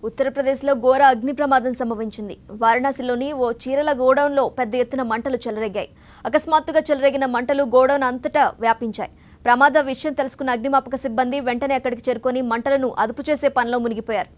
ఉత్తరప్రదేశ్లో ఘోర అగ్ని ప్రమాదం సంభవించింది. వారణాసిలోని ఓ చీరల గోడౌన్లో పెద్ద ఎత్తున మంటలు చెలరేగాయి. అకస్మాత్తుగా చెలరేగిన మంటలు గోడౌన్ అంతటా వ్యాపించాయి. ప్రమాద విషయం తెలుసుకున్న అగ్నిమాపక సిబ్బంది వెంటనే అక్కడికి చేరుకొని మంటలను అదుపు చేసే పనిలో మునిగిపోయారు.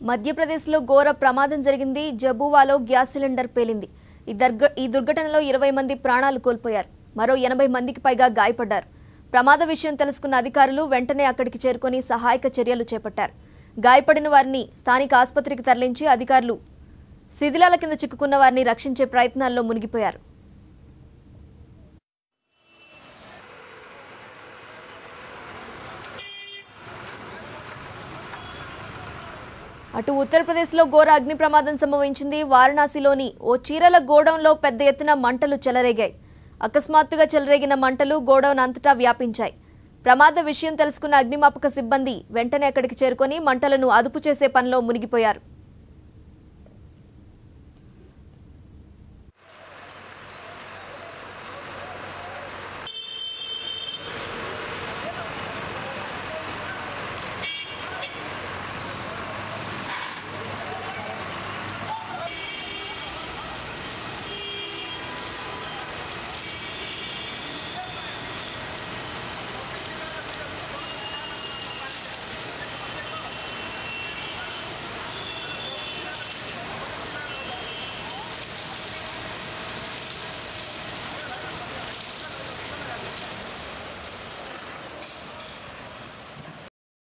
మధ్యప్రదేశ్లో ఘోర ప్రమాదం జరిగింది. జబువాలో గ్యాస్ సిలిండర్ పేలింది. ఈ దుర్ఘటనలో 20 మంది ప్రాణాలు కోల్పోయారు. మరో 80 మందికి పైగా గాయపడ్డారు. ప్రమాద విషయం తెలుసుకున్న అధికారులు వెంటనే అక్కడికి చేరుకొని సహాయక చర్యలు చేపట్టారు. గాయపడిన వారిని స్థానిక ఆసుపత్రికి తరలించి అధికారులు శిథిలాల కింద చిక్కుకున్న వారిని రక్షించే ప్రయత్నాల్లో మునిగిపోయారు. అటు ఉత్తరప్రదేశ్లో ఘోర అగ్ని ప్రమాదం సంభవించింది. వారణాసిలోని ఓ చీరల గోడౌన్లో పెద్ద ఎత్తున మంటలు చెలరేగాయి. అకస్మాత్తుగా చెలరేగిన మంటలు గోడౌన్ అంతటా వ్యాపించాయి. ప్రమాద విషయం తెలుసుకున్న అగ్నిమాపక సిబ్బంది వెంటనే అక్కడికి చేరుకొని మంటలను అదుపు చేసే పనిలో మునిగిపోయారు.